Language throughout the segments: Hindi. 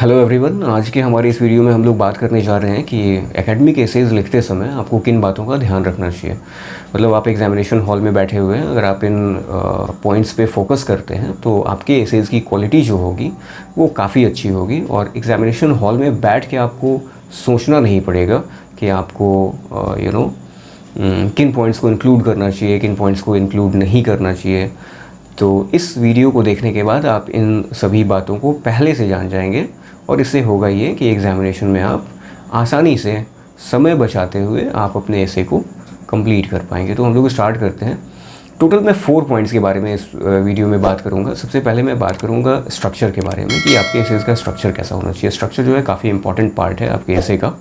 हेलो एवरीवन, आज के हमारे इस वीडियो में हम लोग बात करने जा रहे हैं कि एकेडमिक एसेज लिखते समय आपको किन बातों का ध्यान रखना चाहिए। मतलब आप एग्जामिनेशन हॉल में बैठे हुए हैं, अगर आप इन पॉइंट्स पे फोकस करते हैं तो आपके एसेज की क्वालिटी जो होगी वो काफ़ी अच्छी होगी और एग्जामिनेशन हॉल में बैठ के आपको सोचना नहीं पड़ेगा कि आपको किन पॉइंट्स को इंक्लूड करना चाहिए, किन पॉइंट्स को इंक्लूड नहीं करना चाहिए। तो इस वीडियो को देखने के बाद आप इन सभी बातों को पहले से जान जाएंगे और इससे होगा ये कि एग्ज़ामिनेशन में आप आसानी से समय बचाते हुए आप अपने एसे को कंप्लीट कर पाएंगे। तो हम लोग स्टार्ट करते हैं। टोटल मैं 4 पॉइंट्स के बारे में इस वीडियो में बात करूंगा। सबसे पहले मैं बात करूंगा स्ट्रक्चर के बारे में कि आपके एसेज का स्ट्रक्चर कैसा होना चाहिए। स्ट्रक्चर जो है काफ़ी इंपॉर्टेंट पार्ट है आपके एसे का।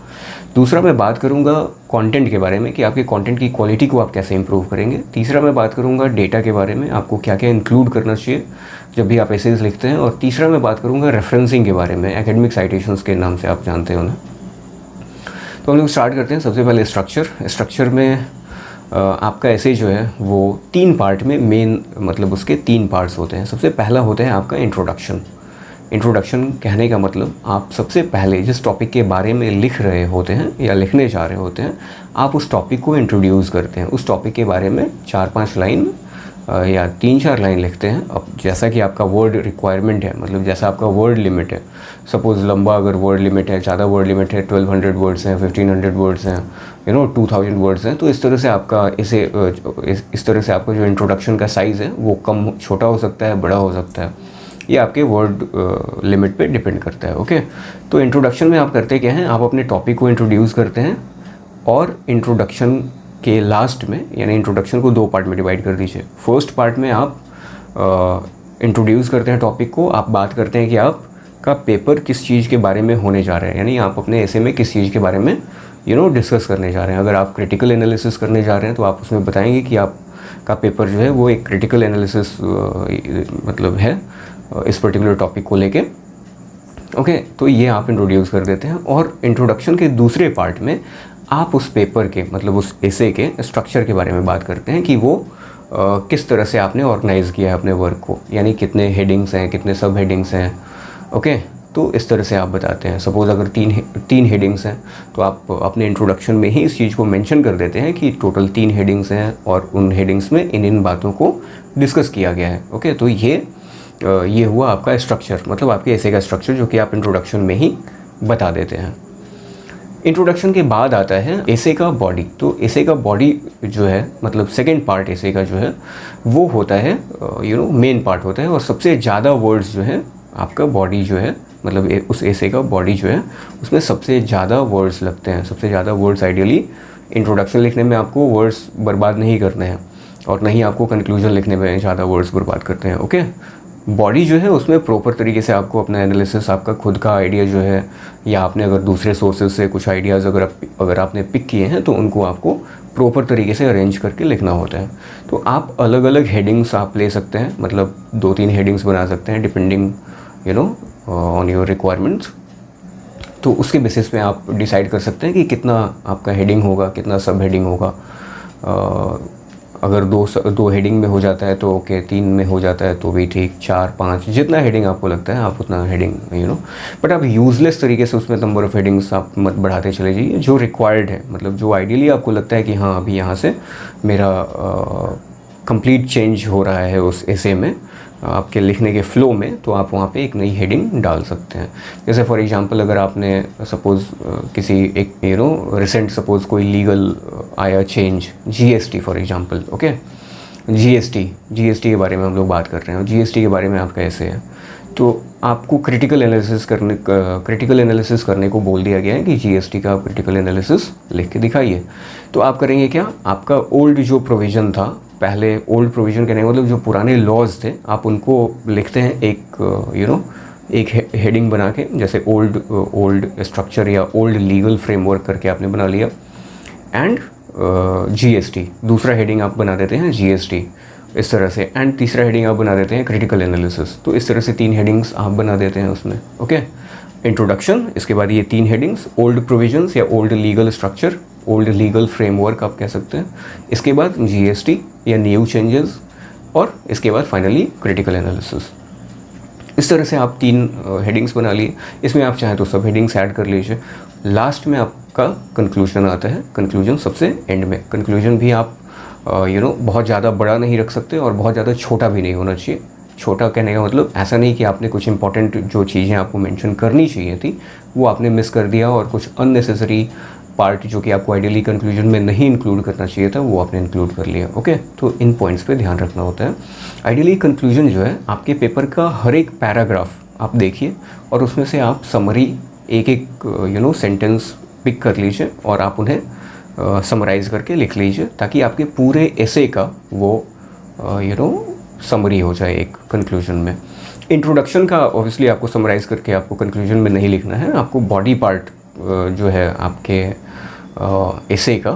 दूसरा मैं बात करूंगा कंटेंट के बारे में कि आपके कंटेंट की क्वालिटी को आप कैसे इंप्रूव करेंगे। तीसरा मैं बात करूंगा डेटा के बारे में, आपको क्या क्या इंक्लूड करना चाहिए जब भी आप एसेज लिखते हैं। और तीसरा मैं बात करूंगा रेफरेंसिंग के बारे में, एकेडमिक साइटेशंस के नाम से आप जानते हो उन्हें। तो हम लोग स्टार्ट करते हैं। सबसे पहले स्ट्रक्चर में आपका ऐसे जो है वो 3 पार्ट में मेन, मतलब उसके 3 पार्ट्स होते हैं। सबसे पहला होता है आपका इंट्रोडक्शन कहने का मतलब आप सबसे पहले जिस टॉपिक के बारे में लिख रहे होते हैं या लिखने जा रहे होते हैं, आप उस टॉपिक को इंट्रोड्यूस करते हैं। उस टॉपिक के बारे में 4-5 लाइन या 3-4 लाइन लिखते हैं। अब जैसा कि आपका वर्ड रिक्वायरमेंट है, मतलब जैसा आपका वर्ड लिमिट है, सपोज़ लंबा अगर वर्ड लिमिट है, ज़्यादा वर्ड लिमिट है, 1200 वर्ड्स हैं, 1500 वर्ड्स हैं, 2000 वर्ड्स हैं, तो इस तरह से आपका इस तरह से आपका जो इंट्रोडक्शन का साइज़ है वो कम छोटा हो सकता है, बड़ा हो सकता है। ये आपके वर्ड लिमिट पे डिपेंड करता है। ओके, तो इंट्रोडक्शन में आप करते क्या हैं, आप अपने टॉपिक को इंट्रोड्यूस करते हैं और इंट्रोडक्शन के लास्ट में, यानी इंट्रोडक्शन को 2 पार्ट में डिवाइड कर दीजिए। फर्स्ट पार्ट में आप इंट्रोड्यूस करते हैं टॉपिक को, आप बात करते हैं कि आपका पेपर किस चीज़ के बारे में होने जा रहा है, यानी आप अपने एसे में किस चीज़ के बारे में डिस्कस करने जा रहे हैं। अगर आप क्रिटिकल एनालिसिस करने जा रहे हैं तो आप उसमें बताएंगे कि आपका पेपर जो है वो एक क्रिटिकल एनालिसिस मतलब है इस पर्टिकुलर टॉपिक को लेके। ओके, तो ये आप इंट्रोड्यूस कर देते हैं और इंट्रोडक्शन के दूसरे पार्ट में आप उस पेपर के, मतलब उस एसे के स्ट्रक्चर के बारे में बात करते हैं कि वो किस तरह से आपने ऑर्गेनाइज़ किया है अपने वर्क को, यानी कितने हेडिंग्स हैं, कितने सब हेडिंग्स हैं। ओके, तो इस तरह से आप बताते हैं। सपोज़ अगर 3 हेडिंग्स हैं तो आप अपने इंट्रोडक्शन में ही इस चीज़ को मेंशन कर देते हैं कि टोटल 3 हेडिंग्स हैं और उन हेडिंग्स में इन बातों को डिस्कस किया गया है। ओके, तो ये हुआ आपका स्ट्रक्चर, मतलब आपके एसे का स्ट्रक्चर जो कि आप इंट्रोडक्शन में ही बता देते हैं। इंट्रोडक्शन के बाद आता है एसे का बॉडी। तो एसे का बॉडी जो है, मतलब सेकंड पार्ट एसे का जो है वो होता है मेन पार्ट होता है और सबसे ज़्यादा वर्ड्स जो है आपका बॉडी जो है, मतलब उस एसे का बॉडी जो है उसमें सबसे ज़्यादा वर्ड्स लगते हैं। सबसे ज़्यादा वर्ड्स आइडियली इंट्रोडक्शन लिखने में आपको वर्ड्स बर्बाद नहीं करने हैं और नहीं आपको कंक्लूजन लिखने में ज़्यादा वर्ड्स बर्बाद करते हैं। ओके, बॉडी जो है उसमें प्रॉपर तरीके से आपको अपना एनालिसिस, आपका खुद का आइडिया जो है, या आपने अगर दूसरे सोर्सेज से कुछ आइडियाज़ अगर आपने पिक किए हैं तो उनको आपको प्रॉपर तरीके से अरेंज करके लिखना होता है। तो आप अलग अलग हेडिंग्स आप ले सकते हैं, मतलब 2-3 हेडिंग्स बना सकते हैं डिपेंडिंग ऑन योर रिक्वायरमेंट्स। तो उसके बेसिस पे आप डिसाइड कर सकते हैं कि कितना आपका हेडिंग होगा, कितना सब हेडिंग होगा। अगर 2 हेडिंग में हो जाता है तो ओके, 3 में हो जाता है तो भी ठीक, 4-5 जितना हेडिंग आपको लगता है आप उतना हेडिंग बट आप यूज़लेस तरीके से उसमें नंबर ऑफ़ हेडिंग्स आप मत बढ़ाते चले जाइए। जो रिक्वायर्ड है, मतलब जो आइडियली आपको लगता है कि हाँ अभी यहाँ से मेरा कंप्लीट चेंज हो रहा है उस एसे में, आपके लिखने के फ़्लो में, तो आप वहाँ पे एक नई हेडिंग डाल सकते हैं। जैसे फॉर एग्जांपल अगर आपने सपोज़ किसी एक रिसेंट सपोज़ कोई लीगल आया change, GST for example. Okay, GST के बारे में हम लोग बात कर रहे हैं, जीएसटी के बारे में आपका ऐसे है तो आपको क्रिटिकल एनालिसिस करने को बोल दिया गया है कि जीएसटी का क्रिटिकल एनालिसिस लिख के दिखाइए। तो आप करेंगे क्या, आपका ओल्ड जो प्रोविज़न था, पहले ओल्ड प्रोविज़न कहने का मतलब जो पुराने लॉज थे, आप उनको लिखते हैं एक हेडिंग बना के, जैसे ओल्ड स्ट्रक्चर या ओल्ड लीगल फ्रेमवर्क करके आपने बना लिया, एंड जीएसटी दूसरा हेडिंग आप बना देते हैं, जीएसटी इस तरह से, एंड तीसरा हेडिंग आप बना देते हैं क्रिटिकल एनालिसिस। तो इस तरह से 3 हेडिंग्स आप बना देते हैं उसमें। ओके, इंट्रोडक्शन, इसके बाद ये 3 हेडिंग्स, ओल्ड प्रोविजंस या old legal structure, old legal framework आप कह सकते हैं, इसके बाद जीएसटी या न्यू चेंजेस, और इसके बाद फाइनली क्रिटिकल एनालिसिस। इस तरह से आप 3 हेडिंग्स बना लिए। इसमें आप चाहें तो सब हेडिंग्स ऐड कर लीजिए। लास्ट में आपका कंक्लूजन आता है, कंक्लूजन सबसे एंड में। कंक्लूजन भी आप बहुत ज़्यादा बड़ा नहीं रख सकते और बहुत ज़्यादा छोटा भी नहीं होना चाहिए। छोटा कहने का मतलब ऐसा नहीं कि आपने कुछ इंपॉर्टेंट जो चीज़ें आपको मेंशन करनी चाहिए थी वो आपने मिस कर दिया, और कुछ अननेसेसरी पार्ट जो कि आपको आइडियली कंक्लूजन में नहीं इंक्लूड करना चाहिए था वो आपने इंक्लूड कर लिया। ओके, तो इन पॉइंट्स पे ध्यान रखना होता है। आइडियली कंक्लूजन जो है आपके पेपर का हर एक पैराग्राफ आप देखिए और उसमें से आप समरी एक एक सेंटेंस पिक कर लीजिए और आप उन्हें समराइज़ करके लिख लीजिए, ताकि आपके पूरे एसे का वो समरी हो जाए एक कंक्लूजन में। इंट्रोडक्शन का ऑब्वियसली आपको समराइज़ करके आपको कंक्लूजन में नहीं लिखना है, आपको बॉडी पार्ट जो है आपके एसे का,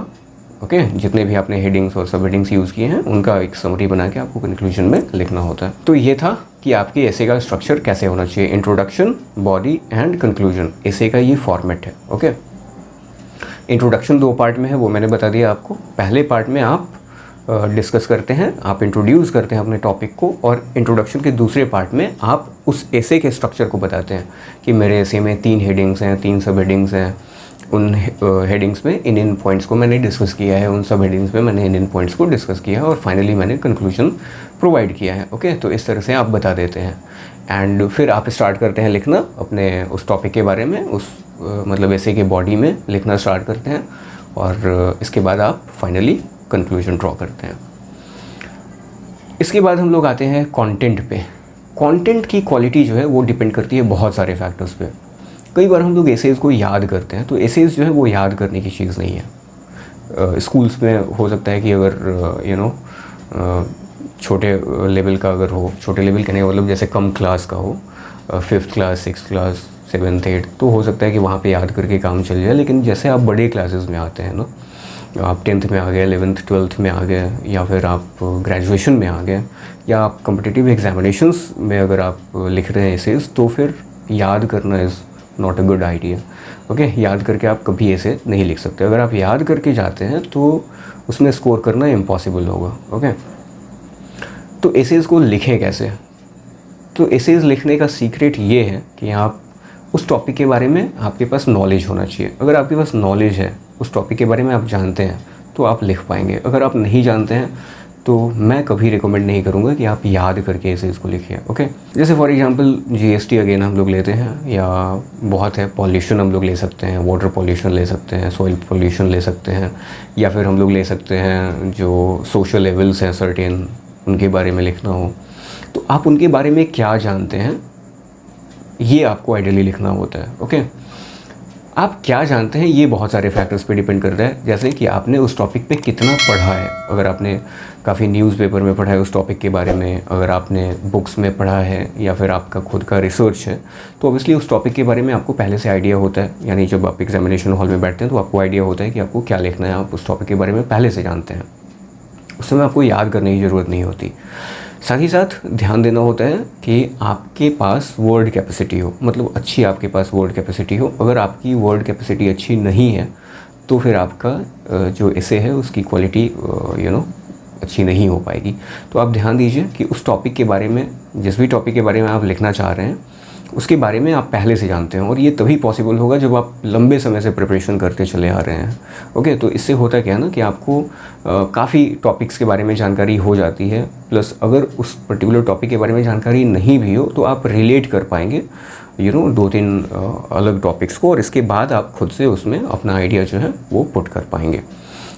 ओके, जितने भी आपने हेडिंग्स और सब हेडिंग्स यूज़ किए हैं उनका एक समरी बना के आपको कंक्लूजन में लिखना होता है। तो ये था कि आपके एसे का स्ट्रक्चर कैसे होना चाहिए, इंट्रोडक्शन, बॉडी एंड कंक्लूजन। एसे का ये फॉर्मेट है। ओके, इंट्रोडक्शन 2 पार्ट में है, वो मैंने बता दिया आपको। पहले पार्ट में आप डिस्कस करते हैं, आप इंट्रोड्यूस करते हैं अपने टॉपिक को, और इंट्रोडक्शन के दूसरे पार्ट में आप उस एसे के स्ट्रक्चर को बताते हैं कि मेरे एसे में 3 हेडिंग्स हैं, 3 सब हेडिंग्स हैं, उन हेडिंग्स में इन पॉइंट्स को मैंने डिस्कस किया है, उन सब हेडिंग्स में मैंने इन पॉइंट्स को डिस्कस किया है, और फाइनली मैंने कंक्लूजन प्रोवाइड किया है। ओके, तो इस तरह से आप बता देते हैं एंड फिर आप स्टार्ट करते हैं लिखना अपने उस टॉपिक के बारे में, उस मतलब एसे के बॉडी में लिखना स्टार्ट करते हैं, और इसके बाद आप फाइनली कंक्लूजन ड्रॉ करते हैं। इसके बाद हम लोग आते हैं कंटेंट पे। कंटेंट की क्वालिटी जो है वो डिपेंड करती है बहुत सारे फैक्टर्स पे। कई बार हम लोग एसेज को याद करते हैं, तो एसेज जो है वो याद करने की चीज़ नहीं है। स्कूल्स में हो सकता है कि अगर छोटे लेवल का अगर हो, छोटे लेवल कहने का मतलब जैसे कम क्लास का हो, 5th class, 6th class, 7th, 8th, तो हो सकता है कि वहाँ पे याद करके काम चल जाए। लेकिन जैसे आप बड़े क्लासेस में आते हैं ना, आप 10th में आ गए, 11th 12th में आ गए, या फिर आप ग्रेजुएशन में आ गए, या आप कम्पिटिटिव एग्जामिनेशंस में अगर आप लिख रहे हैं एसेज, तो फिर याद करना is not a good idea. Okay, याद करके आप कभी ऐसे नहीं लिख सकते। अगर आप याद करके जाते हैं तो उसमें स्कोर करना इम्पॉसिबल होगा। ओके, तो एसेज को लिखें कैसे? तो एसेज लिखने का सीक्रेट ये है कि आप उस टॉपिक के बारे में आपके पास नॉलेज होना चाहिए। अगर आपके पास नॉलेज है, उस टॉपिक के बारे में आप जानते हैं, तो आप लिख पाएंगे। अगर आप नहीं जानते हैं तो मैं कभी रिकमेंड नहीं करूँगा कि आप याद करके एसेज को लिखिए। ओके, जैसे फॉर एग्जांपल जीएसटी अगेन हम लोग लेते हैं, या बहुत है पॉल्यूशन हम लोग ले सकते हैं, वाटर पॉल्यूशन ले सकते हैं, सॉइल पॉल्यूशन ले सकते हैं, या फिर हम लोग ले सकते हैं जो सोशल लेवल्स हैं सर्टेन, उनके बारे में लिखना हो, तो आप उनके बारे में क्या जानते हैं ये आपको आइडियली लिखना होता है। ओके, आप क्या जानते हैं ये बहुत सारे फैक्टर्स पे डिपेंड करता है, जैसे कि आपने उस टॉपिक पे कितना पढ़ा है। अगर आपने काफ़ी न्यूज़पेपर में पढ़ा है उस टॉपिक के बारे में, अगर आपने बुक्स में पढ़ा है, या फिर आपका खुद का रिसर्च है, तो ऑब्वियसली उस टॉपिक के बारे में आपको पहले से आइडिया होता है। यानी जब आप एग्जामिनेशन हॉल में बैठते हैं तो आपको आइडिया होता है कि आपको क्या लिखना है, आप उस टॉपिक के बारे में पहले से जानते हैं, उस समय आपको याद करने की ज़रूरत नहीं होती। साथ ही साथ ध्यान देना होता है कि आपके पास वर्ड कैपेसिटी हो, मतलब अच्छी आपके पास वर्ड कैपेसिटी हो। अगर आपकी वर्ड कैपेसिटी अच्छी नहीं है तो फिर आपका जो एसे है उसकी क्वालिटी अच्छी नहीं हो पाएगी। तो आप ध्यान दीजिए कि उस टॉपिक के बारे में, जिस भी टॉपिक के बारे में आप लिखना चाह रहे हैं, उसके बारे में आप पहले से जानते हैं। और ये तभी पॉसिबल होगा जब आप लंबे समय से प्रिपरेशन करते चले आ रहे हैं। ओके, तो इससे होता क्या है ना कि आपको काफ़ी टॉपिक्स के बारे में जानकारी हो जाती है, प्लस अगर उस पर्टिकुलर टॉपिक के बारे में जानकारी नहीं भी हो तो आप रिलेट कर पाएंगे 2-3 अलग टॉपिक्स को, और इसके बाद आप खुद से उसमें अपना आइडिया जो है वो पुट कर पाएंगे।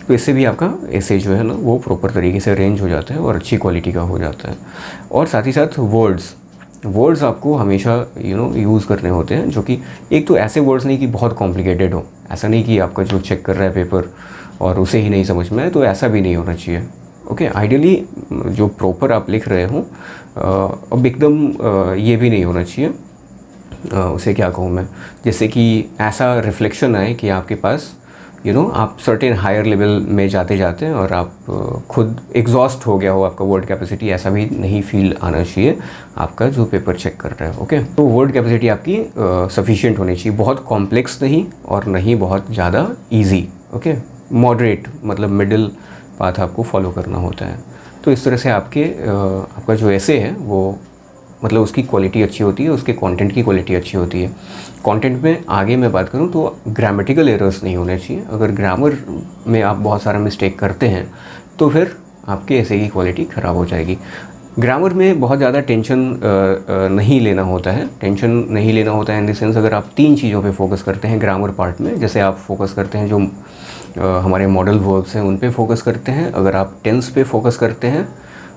तो इससे भी आपका एसे जो है ना वो प्रॉपर तरीके से अरेंज हो जाता है और अच्छी क्वालिटी का हो जाता है। और साथ ही साथ वर्ड्स आपको हमेशा यूज़ करने होते हैं, जो कि एक तो ऐसे वर्ड्स नहीं कि बहुत कॉम्प्लिकेटेड हो। ऐसा नहीं कि आपका जो चेक कर रहा है पेपर और उसे ही नहीं समझ में आए, तो ऐसा भी नहीं होना चाहिए। ओके, आइडियली जो प्रॉपर आप लिख रहे हो अब एकदम ये भी नहीं होना चाहिए, उसे क्या कहूँ मैं, जैसे कि ऐसा रिफ्लेक्शन आए कि आपके पास आप सर्टेन हायर लेवल में जाते जाते हैं और आप खुद एग्जॉस्ट हो गया हो आपका वर्ड कैपेसिटी, ऐसा भी नहीं फील आना चाहिए आपका जो पेपर चेक कर रहा है। ओके, तो वर्ड कैपेसिटी आपकी सफिशिएंट होनी चाहिए, बहुत कॉम्प्लेक्स नहीं और नहीं बहुत ज़्यादा इजी। ओके, मॉडरेट मतलब मिडिल पाथ आपको फॉलो करना होता है। तो इस तरह से आपका जो एसे है वो मतलब उसकी क्वालिटी अच्छी होती है, उसके कंटेंट की क्वालिटी अच्छी होती है। कंटेंट में आगे मैं बात करूँ तो ग्रामेटिकल एरर्स नहीं होने चाहिए। अगर ग्रामर में आप बहुत सारा मिस्टेक करते हैं तो फिर आपके ऐसे की क्वालिटी ख़राब हो जाएगी। ग्रामर में बहुत ज़्यादा टेंशन नहीं लेना होता है। टेंशन नहीं लेना होता है इन द सेंस, अगर आप 3 चीज़ों पे फोकस करते हैं ग्रामर पार्ट में, जैसे आप फोकस करते हैं जो हमारे मॉडल वर्ब्स हैं उन पे फोकस करते हैं, अगर आप टेंस पे फोकस करते हैं,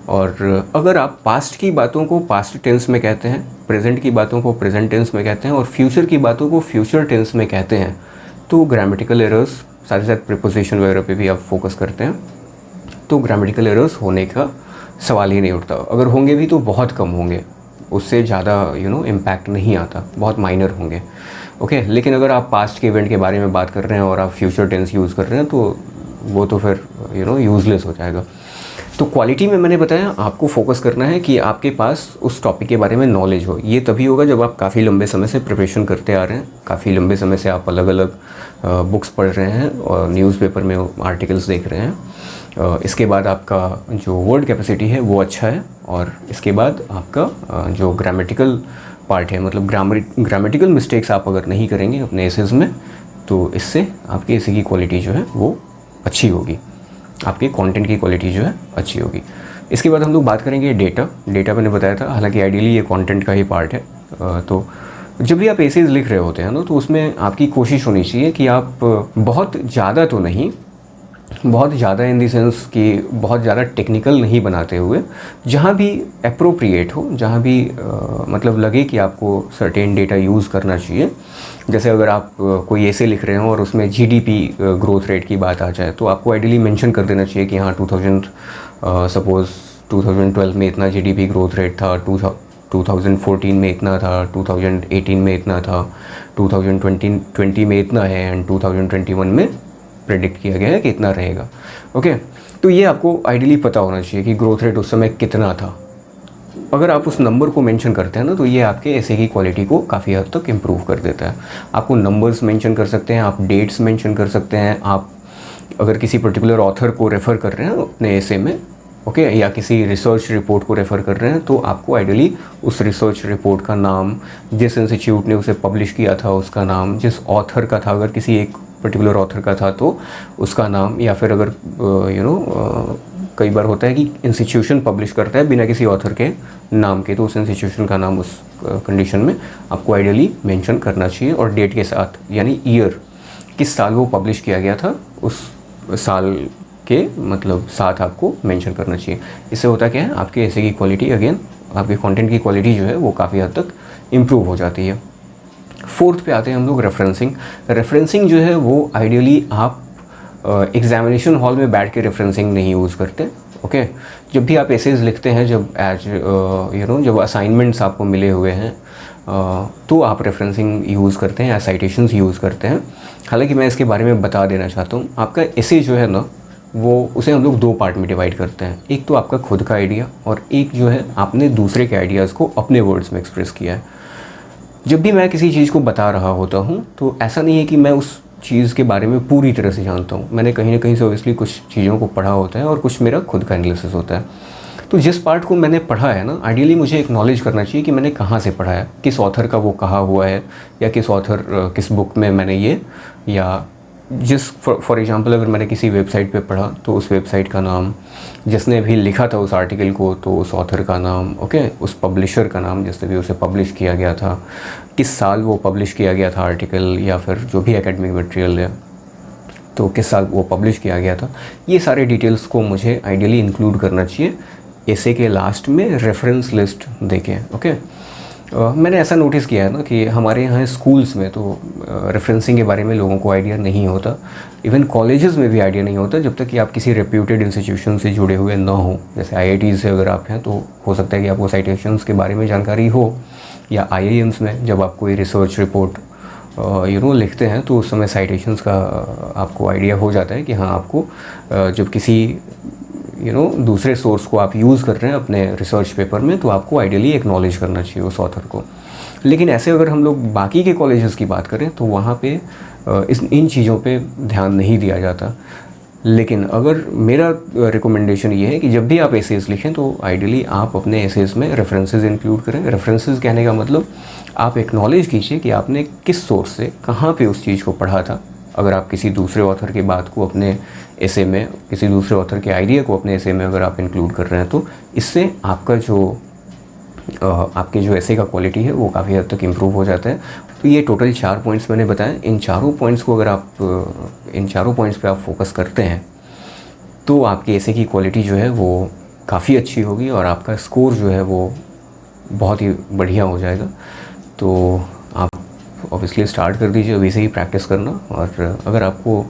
और अगर आप पास्ट की बातों को पास्ट टेंस में कहते हैं, प्रेजेंट की बातों को प्रेजेंट टेंस में कहते हैं और फ्यूचर की बातों को फ्यूचर टेंस में कहते हैं, तो ग्रामेटिकल एरर्स, साथ ही साथ प्रीपोजिशन वगैरह पे भी आप फोकस करते हैं, तो ग्रामेटिकल एरर्स होने का सवाल ही नहीं उठता। अगर होंगे भी तो बहुत कम होंगे, उससे ज़्यादा इम्पैक्ट नहीं आता, बहुत माइनर होंगे। ओके, लेकिन अगर आप पास्ट के इवेंट के बारे में बात कर रहे हैं और आप फ्यूचर टेंस यूज़ कर रहे हैं तो वो तो फिर यूज़लेस हो जाएगा। तो क्वालिटी में मैंने बताया आपको फोकस करना है कि आपके पास उस टॉपिक के बारे में नॉलेज हो। ये तभी होगा जब आप काफ़ी लंबे समय से प्रिपरेशन करते आ रहे हैं, काफ़ी लंबे समय से आप अलग अलग बुक्स पढ़ रहे हैं और न्यूज़पेपर में आर्टिकल्स देख रहे हैं। इसके बाद आपका जो वर्ड कैपेसिटी है वो अच्छा है, और इसके बाद आपका जो ग्रामेटिकल पार्ट है, मतलब ग्रामेटिकल मिस्टेक्स आप अगर नहीं करेंगे अपने एसेज में, तो इससे आपके एसे की क्वालिटी जो है वो अच्छी होगी, आपके कंटेंट की क्वालिटी जो है अच्छी होगी। इसके बाद हम लोग बात करेंगे डेटा मैंने बताया था, हालांकि आइडियली ये कंटेंट का ही पार्ट है। तो जब भी आप एसेज लिख रहे होते हैं ना, तो उसमें आपकी कोशिश होनी चाहिए कि आप बहुत ज़्यादा तो नहीं, बहुत ज़्यादा इन द सेंस कि बहुत ज़्यादा टेक्निकल नहीं बनाते हुए, जहाँ भी एप्रोप्रिएट हो, जहाँ भी मतलब लगे कि आपको सर्टेन डेटा यूज़ करना चाहिए। जैसे अगर आप कोई ऐसे लिख रहे हो और उसमें जीडीपी ग्रोथ रेट की बात आ जाए, तो आपको आइडियली मेंशन कर देना चाहिए कि हाँ 2000 2012 में इतना जीडीपी ग्रोथ रेट था, 2014 में इतना था, 2018 में इतना था, 2020 में इतना है, एंड 2021 में प्रेडिक्ट किया गया है कि इतना रहेगा। ओके, तो ये आपको आइडियली पता होना चाहिए कि ग्रोथ रेट उस समय कितना था। अगर आप उस नंबर को मेंशन करते हैं ना, तो ये आपके ऐसे की क्वालिटी को काफ़ी हद तक इम्प्रूव कर देता है। आपको नंबर्स मेंशन कर सकते हैं, आप डेट्स मेंशन कर सकते हैं, आप अगर किसी पर्टिकुलर ऑथर को रेफ़र कर रहे हैं अपने ऐसे में, ओके, या किसी रिसर्च रिपोर्ट को रेफ़र कर रहे हैं, तो आपको आइडियली उस रिसर्च रिपोर्ट का नाम, जिस इंस्टीट्यूट ने उसे पब्लिश किया था उसका नाम, जिस ऑथर का था, अगर किसी एक पर्टिकुलर ऑथर का था तो उसका नाम, या फिर अगर कई बार होता है कि इंस्टीट्यूशन पब्लिश करता है बिना किसी ऑथर के नाम के, तो उस इंस्टीट्यूशन का नाम उस कंडीशन में आपको आइडियली मेंशन करना चाहिए, और डेट के साथ, यानी ईयर, किस साल वो पब्लिश किया गया था उस साल के मतलब साथ आपको मेंशन करना चाहिए। इससे होता क्या है, आपके ऐसे की क्वालिटी, अगेन आपके कंटेंट की क्वालिटी जो है वो काफ़ी हद तक इम्प्रूव हो जाती है। फोर्थ पे आते हैं हम लोग रेफरेंसिंग जो है वो आइडियली आप एग्जामिनेशन हॉल में बैठ के रेफरेंसिंग नहीं यूज़ करते। ओके, जब भी आप एसेज लिखते हैं, जब जब असाइनमेंट्स आपको मिले हुए हैं, तो आप रेफरेंसिंग यूज़ करते हैं या साइटेशंस यूज़ करते हैं। हालांकि मैं इसके बारे में बता देना चाहता हूँ, आपका एसे जो है ना, वो उसे हम लोग 2 पार्ट में डिवाइड करते हैं। एक तो आपका खुद का आइडिया, और एक जो है आपने दूसरे के आइडियाज़ को अपने वर्ड्स में एक्सप्रेस किया है। जब भी मैं किसी चीज़ को बता रहा होता हूँ, तो ऐसा नहीं है कि मैं उस चीज़ के बारे में पूरी तरह से जानता हूँ। मैंने कहीं ना कहीं से ऑब्वियसली कुछ चीज़ों को पढ़ा होता है और कुछ मेरा खुद का एनालिसिस होता है। तो जिस पार्ट को मैंने पढ़ा है ना, आइडियली मुझे एक्नॉलेज करना चाहिए कि मैंने कहाँ से पढ़ा है, किस ऑथर का वो कहा हुआ है, या किस बुक में मैंने ये, या जिस फॉर एग्जांपल अगर मैंने किसी वेबसाइट पे पढ़ा तो उस वेबसाइट का नाम, जिसने भी लिखा था उस आर्टिकल को तो उस ऑथर का नाम, ओके, उस पब्लिशर का नाम जिसने भी उसे पब्लिश किया गया था, किस साल वो पब्लिश किया गया था आर्टिकल, या फिर जो भी एकेडमिक मटेरियल है तो किस साल वो पब्लिश किया गया था। ये सारे डिटेल्स को मुझे आइडियली इंक्लूड करना चाहिए एसे के लास्ट में रेफरेंस लिस्ट देके। ओके, मैंने ऐसा नोटिस किया है ना कि हमारे यहाँ स्कूल्स में तो रेफरेंसिंग के बारे में लोगों को आइडिया नहीं होता, इवन कॉलेजेस में भी आइडिया नहीं होता, जब तक कि आप किसी रेप्यूटेड इंस्टीट्यूशन से जुड़े हुए ना हो। जैसे IIT से अगर आप हैं तो हो सकता है कि आपको साइटेशंस के बारे में जानकारी हो, या IIMs में जब आप कोई रिसर्च रिपोर्ट लिखते हैं तो उस समय साइटेशंस का आपको आइडिया हो जाता है कि हाँ, आपको जब किसी दूसरे सोर्स को आप यूज़ कर रहे हैं अपने रिसर्च पेपर में, तो आपको आइडियली एक्नॉलेज करना चाहिए उस ऑथर को। लेकिन ऐसे अगर हम लोग बाकी के कॉलेजेस की बात करें तो वहाँ पे इन चीज़ों पे ध्यान नहीं दिया जाता। लेकिन अगर मेरा रिकमेंडेशन ये है कि जब भी आप एसेस लिखें तो आइडियली आप अपने एसेस में रेफरेंसेस इंक्लूड करें। रेफरेंसेस कहने का मतलब आप एक्नॉलेज कीजिए कि आपने किस सोर्स से कहाँ पे उस चीज़ को पढ़ा था। अगर आप किसी दूसरे ऑथर की बात को अपने एसे में, किसी दूसरे ऑथर के आइडिया को अपने एसे में अगर आप इंक्लूड कर रहे हैं तो इससे आपका जो आपके जो एसे का क्वालिटी है वो काफ़ी हद तक इम्प्रूव हो जाता है। तो ये टोटल 4 पॉइंट्स मैंने बताए। इन चारों पॉइंट्स को अगर आप इन चारों पॉइंट्स पे आप फोकस करते हैं तो आपके एसे की क्वालिटी जो है वो काफ़ी अच्छी होगी और आपका स्कोर जो है वो बहुत ही बढ़िया हो जाएगा। तो आप ऑब्वियसली स्टार्ट कर दीजिए अभी से ही प्रैक्टिस करना। और अगर आपको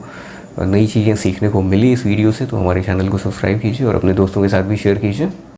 नई चीज़ें सीखने को मिली इस वीडियो से तो हमारे चैनल को सब्सक्राइब कीजिए और अपने दोस्तों के साथ भी शेयर कीजिए।